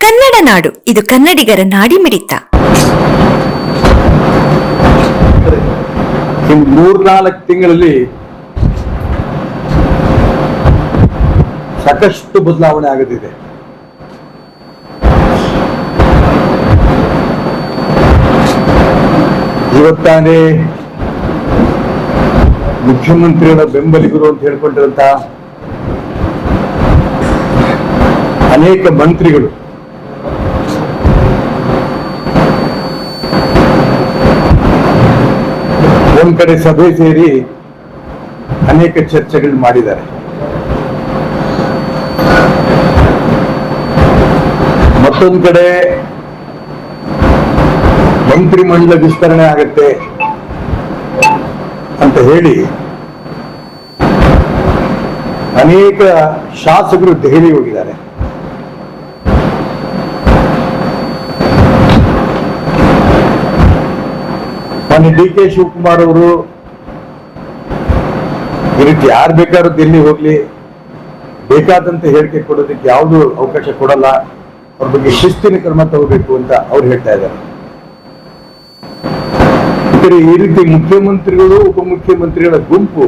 ಕನ್ನಡ ನಾಡು, ಇದು ಕನ್ನಡಿಗರ ನಾಡಿಮಿಡಿತ. ಇನ್ನು 3-4 ತಿಂಗಳಲ್ಲಿ ಸಾಕಷ್ಟು ಬದಲಾವಣೆ ಆಗುತ್ತಿದೆ. ಇವತ್ತಾನೇ ಮುಖ್ಯಮಂತ್ರಿಗಳ ಬೆಂಬಲಿಗರು ಅಂತ ಹೇಳ್ಕೊಂಡಿರಂತ ಅನೇಕ ಮಂತ್ರಿಗಳು ಒಂದ್ ಕಡೆ ಸಭೆ ಸೇರಿ ಅನೇಕ ಚರ್ಚೆಗಳು ಮಾಡಿದ್ದಾರೆ. ಮತ್ತೊಂದು ಕಡೆ ಮಂತ್ರಿಮಂಡಲ ವಿಸ್ತರಣೆ ಆಗತ್ತೆ ಅಂತ ಹೇಳಿ ಅನೇಕ ಶಾಸಕರು ದೆಹಲಿ ಹೋಗಿದ್ದಾರೆ. ಮಾನ್ಯ ಡಿ ಕೆ ಶಿವಕುಮಾರ್ ಅವರು ಈ ರೀತಿ ಯಾರು ಬೇಕಾದ್ರೂ ದಿಲ್ಲಿ ಹೋಗ್ಲಿ, ಬೇಕಾದಂತೆ ಹೇಳಿಕೆ ಕೊಡೋದಕ್ಕೆ ಯಾವುದು ಅವಕಾಶ ಕೊಡಲ್ಲ, ಅವ್ರ ಬಗ್ಗೆ ಶಿಸ್ತಿನ ಕ್ರಮ ತಗೋಬೇಕು ಅಂತ ಅವ್ರು ಹೇಳ್ತಾ ಇದ್ದಾರೆ. ಈ ರೀತಿ ಮುಖ್ಯಮಂತ್ರಿಗಳು ಉಪಮುಖ್ಯಮಂತ್ರಿಗಳ ಗುಂಪು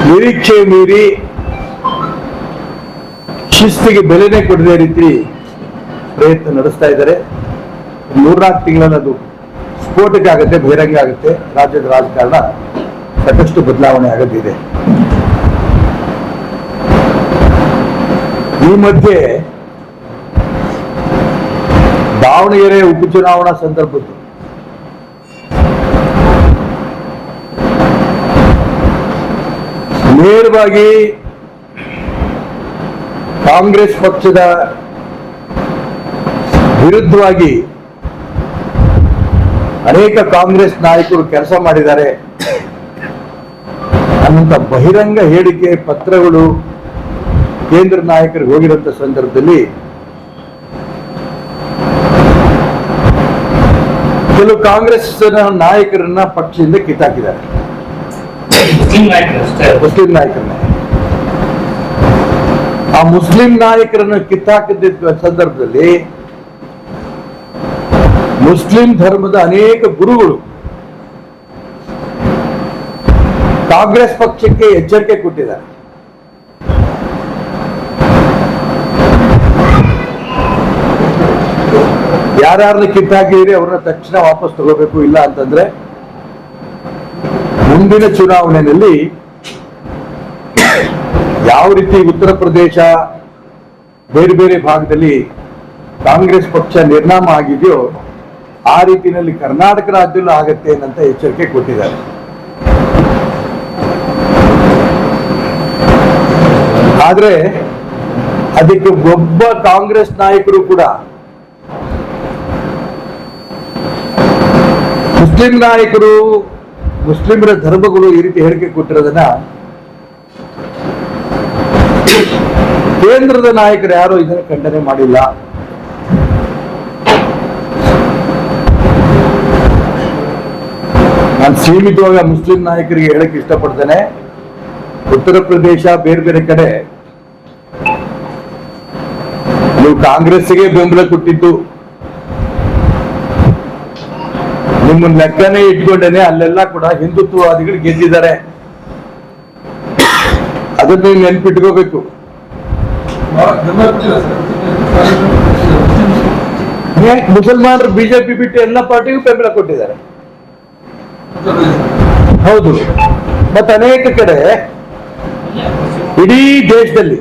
ನಿರೀಕ್ಷೆ ಮೀರಿ ಶಿಸ್ತಿಗೆ ಬೆಲೆನೇ ಕೊಡದೇ ರೀತಿ ಪ್ರಯತ್ನ ನಡೆಸ್ತಾ ಇದ್ದಾರೆ. 3-4 ತಿಂಗಳಲ್ಲಿ ಅದು ಸ್ಫೋಟಕ ಆಗುತ್ತೆ, ಬಹಿರಂಗ ಆಗುತ್ತೆ. ರಾಜ್ಯದ ರಾಜಕಾರಣ ಸಾಕಷ್ಟು ಬದಲಾವಣೆ ಆಗದಿದೆ. ಈ ಮಧ್ಯೆ ದಾವಣಗೆರೆ ಉಪಚುನಾವಣಾ ಸಂದರ್ಭದ್ದು ನೇರವಾಗಿ ಕಾಂಗ್ರೆಸ್ ಪಕ್ಷದ ವಿರುದ್ಧವಾಗಿ ಅನೇಕ ಕಾಂಗ್ರೆಸ್ ನಾಯಕರು ಕೆಲಸ ಮಾಡಿದ್ದಾರೆ ಅನ್ನುವಂಥ ಬಹಿರಂಗ ಹೇಳಿಕೆ ಪತ್ರಗಳು ಕೇಂದ್ರ ನಾಯಕರಿಗೆ ಹೋಗಿರುವಂತ ಸಂದರ್ಭದಲ್ಲಿ ಕೆಲವು ಕಾಂಗ್ರೆಸ್ ನಾಯಕರನ್ನ ಪಕ್ಷದಿಂದ ಕಿತ್ತಾಕಿದ್ದಾರೆ. ಮುಸ್ಲಿಂ ನಾಯಕರನ್ನ ಆ ಮುಸ್ಲಿಂ ನಾಯಕರನ್ನು ಕಿತ್ತಾಕಿದ್ದ ಸಂದರ್ಭದಲ್ಲಿ ಮುಸ್ಲಿಂ ಧರ್ಮದ ಅನೇಕ ಗುರುಗಳು ಕಾಂಗ್ರೆಸ್ ಪಕ್ಷಕ್ಕೆ ಎಚ್ಚರಿಕೆ ಕೊಟ್ಟಿದ್ದಾರೆ. ಯಾರ್ಯಾರನ್ನ ಕಿತ್ತಾಕಿದ್ರೆ ಅವ್ರನ್ನ ತಕ್ಷಣ ವಾಪಸ್ ತಗೋಬೇಕು, ಇಲ್ಲ ಅಂತಂದ್ರೆ ಮುಂದಿನ ಚುನಾವಣೆಯಲ್ಲಿ ಯಾವ ರೀತಿ ಉತ್ತರ ಪ್ರದೇಶ ಬೇರೆ ಬೇರೆ ಭಾಗದಲ್ಲಿ ಕಾಂಗ್ರೆಸ್ ಪಕ್ಷ ನಿರ್ನಾಮ ಆಗಿದೆಯೋ ಆ ರೀತಿಯಲ್ಲಿ ಕರ್ನಾಟಕ ರಾಜ್ಯದಲ್ಲೂ ಆಗತ್ತೆ ಅಂತ ಎಚ್ಚರಿಕೆ ಕೊಟ್ಟಿದ್ದಾರೆ. ಆದ್ರೆ ಅದಕ್ಕೆ ಒಬ್ಬ ಕಾಂಗ್ರೆಸ್ ನಾಯಕರು ಕೂಡ ಮುಸ್ಲಿಂ ನಾಯಕರು ಮುಸ್ಲಿಮರ ಧರ್ಮಗಳು ಈ ರೀತಿ ಹೇಳಿಕೆ ಕೊಟ್ಟಿರೋದನ್ನ ಕೇಂದ್ರದ ನಾಯಕರು ಯಾರು ಇದನ್ನು ಖಂಡನೆ ಮಾಡಿಲ್ಲ. ನಾನು ಸೀಮಿತವಾಗಿ ಮುಸ್ಲಿಂ ನಾಯಕರಿಗೆ ಹೇಳಕ್ಕೆ ಇಷ್ಟಪಡ್ತೇನೆ. ಉತ್ತರ ಪ್ರದೇಶ ಬೇರೆ ಬೇರೆ ಕಡೆ ನೀವು ಕಾಂಗ್ರೆಸ್ಗೆ ಬೆಂಬಲ ಕೊಟ್ಟಿದ್ದು ನಿಮ್ಮನ್ನ ಲೆಕ್ಕನೇ ಇಟ್ಕೊಂಡೇನೆ ಅಲ್ಲೆಲ್ಲ ಕೂಡ ಹಿಂದುತ್ವವಾದಿಗಳು ಗೆದ್ದಿದ್ದಾರೆ. ಅದನ್ನು ನೀವು ನೆನ್ಪಿಟ್ಕೋಬೇಕು. ಮುಸಲ್ಮಾನರು ಬಿಜೆಪಿ ಬಿಟ್ಟು ಎಲ್ಲ ಪಾರ್ಟಿಗೂ ಬೆಂಬಲ ಕೊಟ್ಟಿದ್ದಾರೆ. ಹೌದು. ಮತ್ತೆ ಅನೇಕ ಕಡೆ ಇಡೀ ದೇಶದಲ್ಲಿ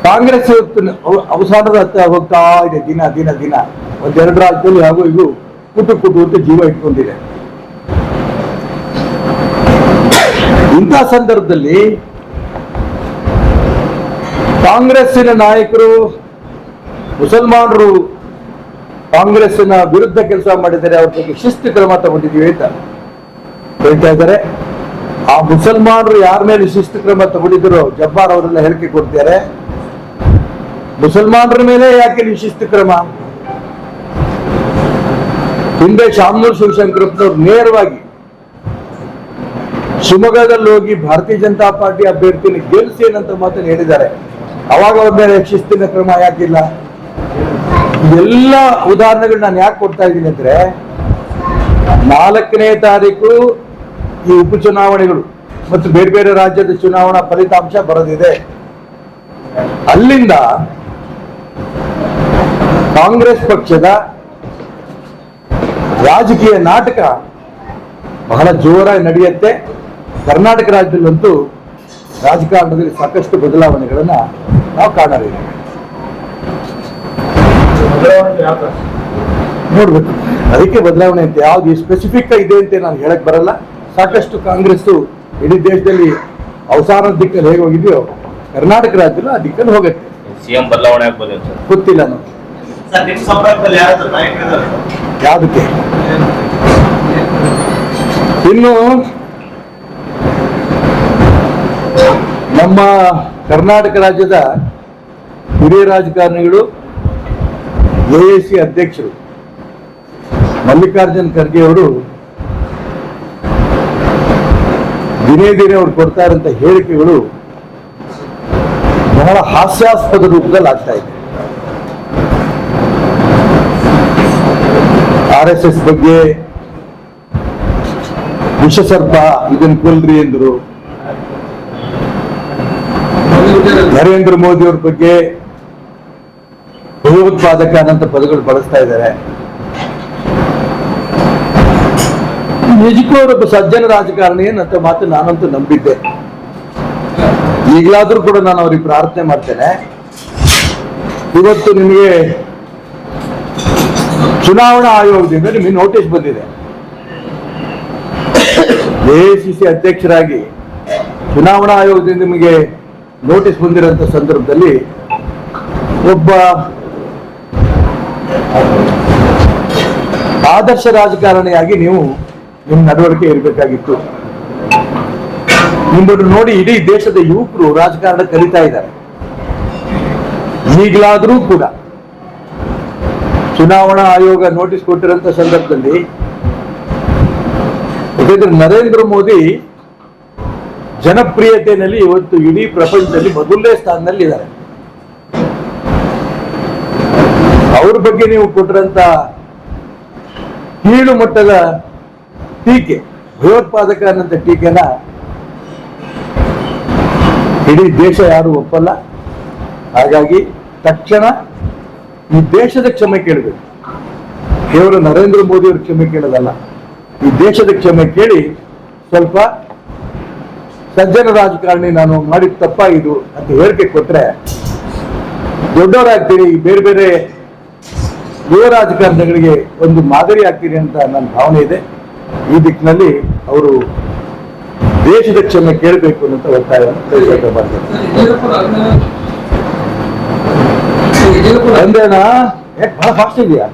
ಕಾಂಗ್ರೆಸ್ ಅವಸಾನದ ಹತ್ತ ಹೋಗ್ತಾ ಇದೆ. ದಿನ ದಿನ ದಿನ 1-2 ರಾಜ್ಯದಲ್ಲಿ ಹಾಗೂ ಇದು ಕುಟು ಅಂತ ಜೀವ ಇಟ್ಕೊಂಡಿದೆ. ಇಂಥ ಸಂದರ್ಭದಲ್ಲಿ ಕಾಂಗ್ರೆಸ್ಸಿನ ನಾಯಕರು ಮುಸಲ್ಮಾನರು ಕಾಂಗ್ರೆಸ್ಸಿನ ವಿರುದ್ಧ ಕೆಲಸ ಮಾಡಿದ್ದಾರೆ, ಅವ್ರ ಬಗ್ಗೆ ಶಿಸ್ತು ಕ್ರಮ ತಗೊಂಡಿದ್ದೀವಿ ಅಂತ ಹೇಳ್ತಾ ಇದ್ದಾರೆ. ಆ ಮುಸಲ್ಮಾನರು ಯಾರ ಮೇಲೆ ಶಿಸ್ತು ಕ್ರಮ ತಗೊಂಡಿದ್ರು ಜಬ್ಬಾರ್ ಅವರೆಲ್ಲ ಹೇಳಿಕೆ ಕೊಡ್ತಾರೆ. ಮುಸಲ್ಮಾನರ ಮೇಲೆ ಯಾಕೆ ನೀವು ಶಿಸ್ತು ಕ್ರಮ? ಹಿಂದೆ ಶಾಮನೂರ್ ಶಿವಶಂಕರಪ್ಪನವ್ರು ನೇರವಾಗಿ ಶಿವಮೊಗ್ಗದಲ್ಲಿ ಹೋಗಿ ಭಾರತೀಯ ಜನತಾ ಪಾರ್ಟಿ ಅಭ್ಯರ್ಥಿನ ಗೆಲ್ಲಿಸಿ ಏನಂತ ಮಾತನ್ನು ಹೇಳಿದ್ದಾರೆ. ಅವಾಗ ಅವ್ರ ಮೇಲೆ ಶಿಸ್ತಿನ ಕ್ರಮ ಯಾಕಿಲ್ಲ? ಎಲ್ಲ ಉದಾಹರಣೆಗಳು ನಾನು ಯಾಕೆ ಕೊಡ್ತಾ ಇದ್ದೀನಿ ಅಂದ್ರೆ, 4ನೇ ತಾರೀಕು ಈ ಉಪಚುನಾವಣೆಗಳು ಮತ್ತು ಬೇರೆ ಬೇರೆ ರಾಜ್ಯದ ಚುನಾವಣಾ ಫಲಿತಾಂಶ ಬರೋದಿದೆ. ಅಲ್ಲಿಂದ ಕಾಂಗ್ರೆಸ್ ಪಕ್ಷದ ರಾಜಕೀಯ ನಾಟಕ ಬಹಳ ಜೋರಾಗಿ ನಡೆಯುತ್ತೆ. ಕರ್ನಾಟಕ ರಾಜ್ಯದಲ್ಲಂತೂ ರಾಜಕಾರಣದಲ್ಲಿ ಸಾಕಷ್ಟು ಬದಲಾವಣೆಗಳನ್ನ ನಾವು ಕಾಣಲಿದ್ದೇವೆ. ನೋಡ್ಬೇಕು, ಅದಕ್ಕೆ ಬದಲಾವಣೆ ಅಂತ ಯಾವ್ದು ಸ್ಪೆಸಿಫಿಕ್ ಇದೆ ಅಂತ ನಾನು ಹೇಳಕ್ ಬರಲ್ಲ. ಸಾಕಷ್ಟು ಕಾಂಗ್ರೆಸ್ ಇಡೀ ದೇಶದಲ್ಲಿ ಅವಸಾನದ ದಿಕ್ಕಲ್ಲಿ ಹೇಗೆ ಹೋಗಿದೆಯೋ ಕರ್ನಾಟಕ ರಾಜ್ಯದಲ್ಲೂ ಆ ದಿಕ್ಕಲ್ಲಿ ಹೋಗುತ್ತೆ. ಸಿಎಂ ಬದಲಾವಣೆ ಆಗ್ಬೋದು ಗೊತ್ತಿಲ್ಲ ನಾವು ಯಾವುದಕ್ಕೆ. ಇನ್ನು ನಮ್ಮ ಕರ್ನಾಟಕ ರಾಜ್ಯದ ಹಿರಿಯ ರಾಜಕಾರಣಿಗಳು ಎಎಸಿ ಅಧ್ಯಕ್ಷರು ಮಲ್ಲಿಕಾರ್ಜುನ್ ಖರ್ಗೆ ಅವರು ದಿನೇ ದಿನೇ ಅವ್ರು ಕೊಡ್ತಾ ಇರುವಂತ ಹೇಳಿಕೆಗಳು ಬಹಳ ಹಾಸ್ಯಾಸ್ಪದ ರೂಪದಲ್ಲಿ ಆಗ್ತಾ ಇದೆ. RSS ಬಗ್ಗೆ ವಿಷಸರ್ಪ ಇದನ್ನು ಕೊಲ್ರಿ ಎಂದರು. ನರೇಂದ್ರ ಮೋದಿ ಅವ್ರ ಬಗ್ಗೆ ಭಯೋತ್ಪಾದಕ ಅನ್ನಂತ ಪದಗಳು ಬಳಸ್ತಾ ಇದ್ದಾರೆ. ನಿಜಕ್ಕೂ ಅವರೊಬ್ಬ ಸಜ್ಜನ ರಾಜಕಾರಣಿ ಏನಂತ ಮಾತು ನಾನಂತೂ ನಂಬಿದ್ದೆ. ಈಗಲಾದ್ರೂ ಕೂಡ ನಾನು ಅವ್ರಿಗೆ ಪ್ರಾರ್ಥನೆ ಮಾಡ್ತೇನೆ, ಇವತ್ತು ನಿಮಗೆ ಚುನಾವಣಾ ಆಯೋಗದಿಂದ ನಿಮಗೆ ನೋಟಿಸ್ ಬಂದಿದೆ. AICC ಅಧ್ಯಕ್ಷರಾಗಿ ಚುನಾವಣಾ ಆಯೋಗದಿಂದ ನಿಮಗೆ ನೋಟಿಸ್ ಬಂದಿರೋಂಥ ಸಂದರ್ಭದಲ್ಲಿ ಒಬ್ಬ ಆದರ್ಶ ರಾಜಕಾರಣಿಯಾಗಿ ನೀವು ನಿಮ್ಮ ನಡವಳಿಕೆ ಇರಬೇಕಾಗಿತ್ತು. ನಿಮ್ಮನ್ನು ನೋಡಿ ಇಡೀ ದೇಶದ ಯುವಕರು ರಾಜಕಾರಣ ಕಲಿತಾ ಇದ್ದಾರೆ. ಈಗಲಾದರೂ ಕೂಡ ಚುನಾವಣಾ ಆಯೋಗ ನೋಟಿಸ್ ಕೊಟ್ಟಿರೋಂಥ ಸಂದರ್ಭದಲ್ಲಿ ಯಾಕಂದ್ರೆ ನರೇಂದ್ರ ಮೋದಿ ಜನಪ್ರಿಯತೆಯಲ್ಲಿ ಇವತ್ತು ಇಡೀ ಪ್ರಪಂಚದಲ್ಲಿ ಮೊದಲನೇ ಸ್ಥಾನದಲ್ಲಿ ಇದ್ದಾರೆ. ಅವ್ರ ಬಗ್ಗೆ ನೀವು ಕೊಟ್ಟಿರಂತ ಕೀಳು ಮಟ್ಟದ ಟೀಕೆ, ಭಯೋತ್ಪಾದಕ ಅನ್ನಂತ ಟೀಕೆನ ಇಡೀ ದೇಶ ಯಾರು ಒಪ್ಪಲ್ಲ. ಹಾಗಾಗಿ ತಕ್ಷಣ ಈ ದೇಶದ ಕ್ಷಮೆ ಕೇಳಬೇಕು. ಕೇವಲ ನರೇಂದ್ರ ಮೋದಿ ಅವರು ಕ್ಷಮೆ ಕೇಳೋದಲ್ಲ, ಈ ದೇಶದ ಕ್ಷಮೆ ಕೇಳಿ ಸ್ವಲ್ಪ ಸಜ್ಜನ ರಾಜಕಾರಣಿ ನಾನು ಮಾಡಿದ ತಪ್ಪಾಗಿದ್ದು ಅಂತ ಹೇಳಿಕೆ ಕೊಟ್ರೆ ದೊಡ್ಡವರಾಗ್ತೀರಿ, ಬೇರೆ ಬೇರೆ ಯುವ ರಾಜಕಾರಣಿಗಳಿಗೆ ಒಂದು ಮಾದರಿ ಆಗ್ತೀರಿ ಅಂತ ನನ್ನ ಭಾವನೆ ಇದೆ. ಈ ದಿಕ್ಕಿನಲ್ಲಿ ಅವರು ದೇಶದ ಕ್ಷಮೆ ಕೇಳಬೇಕು ಅಂತ ಒತ್ತಾಯವನ್ನು ಪ್ರಯತ್ನ ಮಾಡ್ತಾರೆ. ಅಂದ್ರೇನಾ ಬಹಳ ಫಾಸ್ಟ್ ಇದೆಯಾ?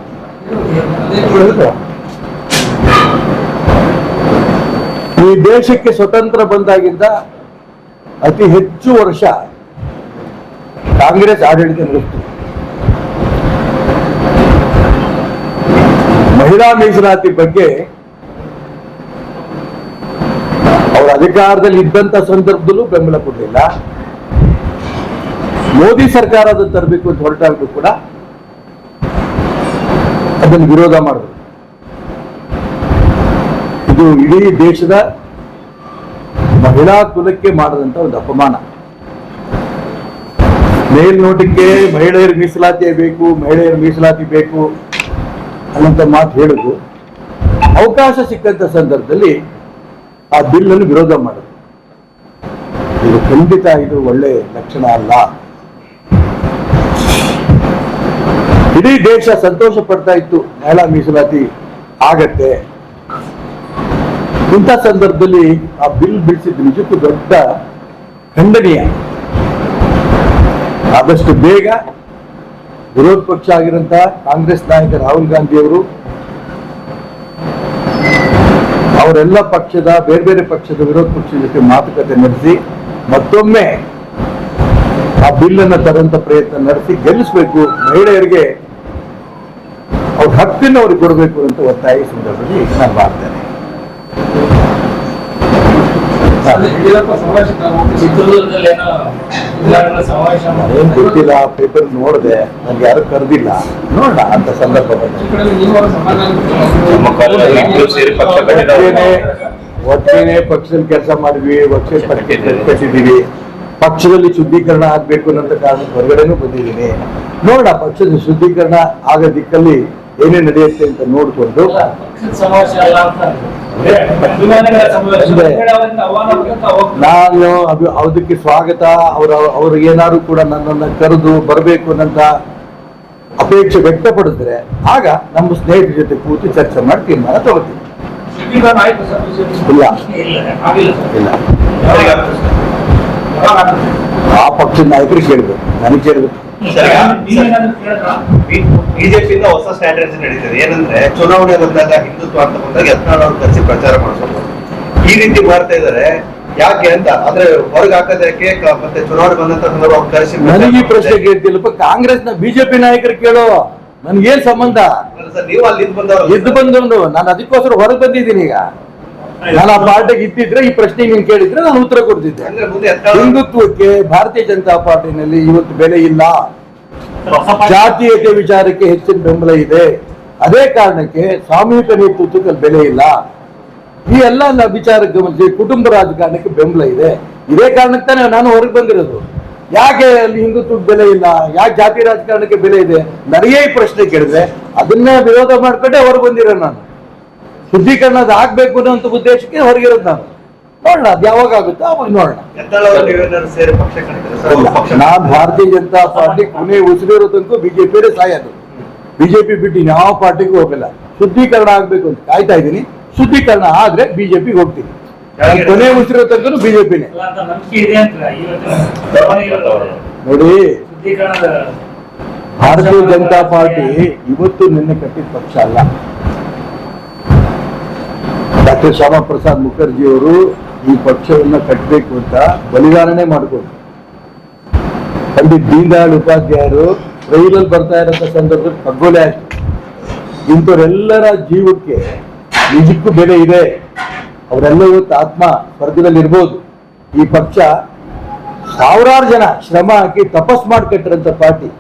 ಈ ದೇಶಕ್ಕೆ ಸ್ವತಂತ್ರ ಬಂದಾಗಿಂದ ಅತಿ ಹೆಚ್ಚು ವರ್ಷ ಕಾಂಗ್ರೆಸ್ ಆಡಳಿತ ನಡೆಸಿತು. ಮಹಿಳಾ ಮೀಸಲಾತಿ ಬಗ್ಗೆ ಅವರ ಅಧಿಕಾರದಲ್ಲಿ ಇದ್ದಂತ ಸಂದರ್ಭದಲ್ಲೂ ಬೆಂಬಲ ಕೊಡಲಿಲ್ಲ. ಮೋದಿ ಸರ್ಕಾರ ಅದನ್ನು ತರಬೇಕು ಅಂತ ಹೊರಟಾಗಲೂ ಕೂಡ ಅದನ್ನು ವಿರೋಧ ಮಾಡಿದ್ರು. ಇದು ಇಡೀ ದೇಶದ ಮಹಿಳಾ ಕುಲಕ್ಕೆ ಮಾಡಿದಂತ ಒಂದು ಅಪಮಾನ. ಮೇಲ್ನೋಟಕ್ಕೆ ಮಹಿಳೆಯರ ಮೀಸಲಾತಿ ಬೇಕು, ಮಹಿಳೆಯರ ಮೀಸಲಾತಿ ಬೇಕು ಅನ್ನಂತ ಮಾತು ಹೇಳುದು, ಅವಕಾಶ ಸಿಕ್ಕಂತ ಸಂದರ್ಭದಲ್ಲಿ ಆ ಬಿಲ್ ಅನ್ನು ವಿರೋಧ ಮಾಡುದು, ಇದು ಖಂಡಿತ ಇದು ಒಳ್ಳೆ ಲಕ್ಷಣ ಅಲ್ಲ. ಇಡೀ ದೇಶ ಸಂತೋಷ ಪಡ್ತಾ ಇತ್ತು ಮಹಿಳಾ ಮೀಸಲಾತಿ ಆಗತ್ತೆ. ಇಂಥ ಸಂದರ್ಭದಲ್ಲಿ ಆ ಬಿಲ್ ಬಿಡಿಸಿದ್ದು ನಿಜಕ್ಕೂ ದೊಡ್ಡ ಖಂಡನೀಯ. ಆದಷ್ಟು ಬೇಗ ವಿರೋಧ ಪಕ್ಷ ಆಗಿರಂತ ಕಾಂಗ್ರೆಸ್ ನಾಯಕ ರಾಹುಲ್ ಗಾಂಧಿ ಅವರು ಅವರೆಲ್ಲ ಪಕ್ಷದ ಬೇರೆ ಬೇರೆ ಪಕ್ಷದ ವಿರೋಧ ಪಕ್ಷದ ಜೊತೆ ಮಾತುಕತೆ ನಡೆಸಿ ಮತ್ತೊಮ್ಮೆ ಆ ಬಿಲ್ ಅನ್ನ ತರಂತ ಪ್ರಯತ್ನ ನಡೆಸಿ ಗೆಲ್ಲಿಸಬೇಕು, ಮಹಿಳೆಯರಿಗೆ ಅವ್ರ ಹಕ್ಕನ್ನು ಅವ್ರಿಗೆ ಕೊಡಬೇಕು ಅಂತ ಒತ್ತಾಯ ಸಂದರ್ಭದಲ್ಲಿ ನಾನು ಮಾಡ್ತೇನೆ. ಚಿತ್ರದುರ್ಗದಲ್ಲಿ ಏನೋ ಉದ್ಘಾಟನಾ ಸಮಾವೇಶ ಏನ್ ಗೊತ್ತಿಲ್ಲ, ಪೇಪರ್ ನೋಡಿದೆ, ನನ್ಗೆ ಯಾರು ಕರೆದಿಲ್ಲ, ನೋಡೋಣ ಅಂತ ಸಂದರ್ಭ ಒಟ್ಟೇನೆ ಪಕ್ಷದಲ್ಲಿ ಕೆಲಸ ಮಾಡಿದ್ವಿ, ಕಟ್ಟಿದೀವಿ, ಪಕ್ಷದಲ್ಲಿ ಶುದ್ಧೀಕರಣ ಆಗ್ಬೇಕು ಅನ್ನೋ ಕಾರಣಕ್ಕೆ ಹೊರಗಡೆನೂ ಬಂದಿದ್ದೀನಿ. ನೋಡೋಣ, ಪಕ್ಷದ ಶುದ್ಧೀಕರಣ ಆಗೋ ದಿಕ್ಕಲ್ಲಿ ಏನೇ ನಡೆಯುತ್ತೆ ಅಂತ ನೋಡ್ಕೊಂಡು ಪಕ್ಷದ ಸಮಾವೇಶ ಅಲ್ಲ ಅಂತ ಅಭಿಮಾನಿಗಳ ಸಮಾವೇಶ ನಾನು ಅದಕ್ಕೆ ಸ್ವಾಗತ. ಅವ್ರು ಏನಾದ್ರು ಕೂಡ ನನ್ನನ್ನು ಕರೆದು ಬರಬೇಕು ಅನ್ನಂತ ಅಪೇಕ್ಷೆ ವ್ಯಕ್ತಪಡಿದ್ರೆ ಆಗ ನಮ್ಮ ಸ್ನೇಹಿತರ ಜೊತೆ ಕೂತು ಚರ್ಚೆ ಮಾಡಿ ತೀರ್ಮಾನ ತಗೋತೀವಿ. ಇಲ್ಲ ಇಲ್ಲ, ಆ ಪಕ್ಷದ ನಾಯಕರು ಕೇಳಬೇಕು, ನನಗೆ ಕೇಳಬೇಕು. ಬಿಜೆಪಿಯಿಂದ ಹೊಸ ಸ್ಟ್ರಾಟಜಿ ನಡೀತದೆ. ಏನಂದ್ರೆ ಚುನಾವಣೆ ಬಂದಾಗ ಹಿಂದುತ್ವ ಅಂತ ಬಂದಾಗ ಯತ್ನಾಳ್ ಅವ್ರು ಕರೆಸಿ ಪ್ರಚಾರ ಮಾಡಿಸೋದು ಈ ರೀತಿ ಮಾಡ್ತಾ ಇದಾರೆ. ಯಾಕೆ ಅಂತ ಅಂದ್ರೆ ಹೊರಗೆ ಹಾಕೋದಕ್ಕೆ ಮತ್ತೆ ಚುನಾವಣೆ ಬಂದಂತ ಸಂದರ್ಭ ಅವ್ರು ಕರೆಸಿ ನನಗೆ ಈ ಪ್ರಶ್ನೆ ಕೇಳ್ತಿಲ್ಲಪ್ಪ, ಕಾಂಗ್ರೆಸ್ನ ಬಿಜೆಪಿ ನಾಯಕರು ಕೇಳೋ, ನನ್ಗೇನ್ ಸಂಬಂಧ? ನೀವು ಅಲ್ಲಿ ಎದ್ದು ಬಂದವನು ನಾನು, ಅದಕ್ಕೋಸ್ಕರ ಹೊರಗೆ ಬಂದಿದ್ದೀನಿ. ಈಗ ನಾನು ಆ ಪಾರ್ಟಿಗೆ ಇದ್ದಿದ್ರೆ ಈ ಪ್ರಶ್ನೆ ನೀನು ಕೇಳಿದ್ರೆ ನಾನು ಉತ್ತರ ಕೊಡ್ತಿದ್ದೆ. ಅಂದ್ರೆ ಮುಂದೆ ಯತ್ನಾಳ್ ಹಿಂದುತ್ವಕ್ಕೆ ಭಾರತೀಯ ಜನತಾ ಪಾರ್ಟಿನಲ್ಲಿ ಇವತ್ತು ಬೆಲೆ ಇಲ್ಲ, ಜಾತೀಯತೆ ವಿಚಾರಕ್ಕೆ ಹೆಚ್ಚಿನ ಬೆಂಬಲ ಇದೆ. ಅದೇ ಕಾರಣಕ್ಕೆ ಸಾಮೂಹಿಕ ನೇತೃತ್ವಕ್ಕೆ ಬೆಲೆ ಇಲ್ಲ. ಈ ಎಲ್ಲ ವಿಚಾರಕ್ಕೆ ಕುಟುಂಬ ರಾಜಕಾರಣಕ್ಕೆ ಬೆಂಬಲ ಇದೆ. ಇದೇ ಕಾರಣಕ್ಕೆ ತಾನೇ ನಾನು ಹೊರಗೆ ಬಂದಿರೋದು. ಯಾಕೆ ಅಲ್ಲಿ ಹಿಂದುತ್ವಕ್ಕೆ ಬೆಲೆ ಇಲ್ಲ, ಯಾಕೆ ಜಾತಿ ರಾಜಕಾರಣಕ್ಕೆ ಬೆಲೆ ಇದೆ, ನನಗೇ ಈ ಪ್ರಶ್ನೆ ಕೇಳಿದ್ರೆ ಅದನ್ನ ವಿರೋಧ ಮಾಡ್ಕೊಂಡೆ ಹೊರಗೆ ಬಂದಿರೋ ನಾನು. ಶುದ್ಧೀಕರಣ ಆಗ್ಬೇಕು ಅನ್ನೋ ಉದ್ದೇಶಕ್ಕೆ ಹೊರಗಿರೋದು ನಾನು. ನೋಡೋಣ, ಅದು ಯಾವಾಗ ಆಗುತ್ತೋ ಅವಾಗ ನೋಡೋಣ. ಯತ್ನಾಳ್ ಅವರು ನೀವೇನಾದ್ರು ಸೇರಿ ಪಕ್ಷ ಕಟ್ಟಿದ್ರೆ ನಾನು ಭಾರತೀಯ ಜನತಾ ಪಾರ್ಟಿ ಕೊನೆ ಉಸಿರಿರೋ ತನಕ ಬಿಜೆಪಿ ಸಾಯೋದು. ಬಿಜೆಪಿ ಬಿಟ್ಟು ಯಾವ ಪಾರ್ಟಿಗೂ ಹೋಗಲ್ಲ. ಶುದ್ಧೀಕರಣ ಆಗ್ಬೇಕು ಅಂತ ಕಾಯ್ತಾ ಇದ್ದೀನಿ. ಶುದ್ಧೀಕರಣ ಆದ್ರೆ ಬಿಜೆಪಿಗೆ ಹೋಗ್ತೀನಿ. ಕೊನೆ ಉಸಿರಿರೋ ತನಕ ಬಿಜೆಪಿನೇ. ನಂಬಿಕೆ ಇದೆ ಅಂತ ನೋಡಿ, ಶುದ್ಧೀಕರಣದ ಭಾರತೀಯ ಜನತಾ ಪಾರ್ಟಿ ಇವತ್ತು ನಿನ್ನೆ ಕಟ್ಟಿದ ಪಕ್ಷ ಅಲ್ಲ. ಡಾಕ್ಟರ್ ಶ್ಯಾಮಾ ಪ್ರಸಾದ್ ಮುಖರ್ಜಿ ಅವರು ಈ ಪಕ್ಷವನ್ನ ಕಟ್ಟಬೇಕು ಅಂತ ಬಲಿದಾನನೇ ಮಾಡಿಕೊಂಡು, ಪಂಡಿತ್ ದೀನ್ ದಯಾಳ್ ಉಪಾಧ್ಯಾಯರು ರೈಲಲ್ಲಿ ಬರ್ತಾ ಇರೋಂಥ ಸಂದರ್ಭದಲ್ಲಿ ಖಗೋಲೆ ಆಯ್ತು. ಇಂಥವರೆಲ್ಲರ ಜೀವಕ್ಕೆ ನಿಜಕ್ಕೂ ಬೆಲೆ ಇದೆ. ಅವರೆಲ್ಲ ಇವತ್ತು ಆತ್ಮ ಸ್ವರ್ಗದಲ್ಲಿ ಇರ್ಬೋದು. ಈ ಪಕ್ಷ ಸಾವಿರಾರು ಜನ ಶ್ರಮ ಹಾಕಿ ತಪಸ್ ಮಾಡಿ ಕಟ್ಟಿರೋಂಥ ಪಾರ್ಟಿ.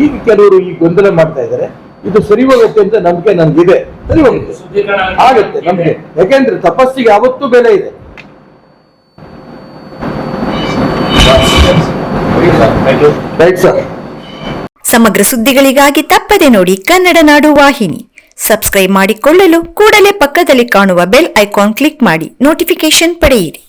ಈಗ ಕೆಲವರು ಈ ಗೊಂದಲ ಮಾಡ್ತಾ ಇದ್ದಾರೆ. ಇದು ಸರಿ ಹೋಗುತ್ತೆ ಅಂತ ನಂಬಿಕೆ ನನ್ಗಿದೆ. ಸರಿ ಹೋಗುತ್ತೆ, ಆಗುತ್ತೆ ನಂಬಿಕೆ. ಯಾಕೆಂದ್ರೆ ತಪಸ್ಸಿಗೆ ಯಾವತ್ತೂ ಬೆಲೆ ಇದೆ. Right sir. ಸಮಗ್ರ ಸುದ್ದಿಗಳಿಗಾಗಿ ತಪ್ಪದೆ ನೋಡಿ ಕನ್ನಡ ನಾಡು ವಾಹಿನಿ. ಸಬ್ಸ್ಕ್ರೈಬ್ ಮಾಡಿಕೊಳ್ಳಲು ಕೂಡಲೇ ಪಕ್ಕದಲ್ಲಿ ಕಾಣುವ ಬೆಲ್ ಐಕಾನ್ ಕ್ಲಿಕ್ ಮಾಡಿ ನೋಟಿಫಿಕೇಶನ್ ಪಡೆಯಿರಿ.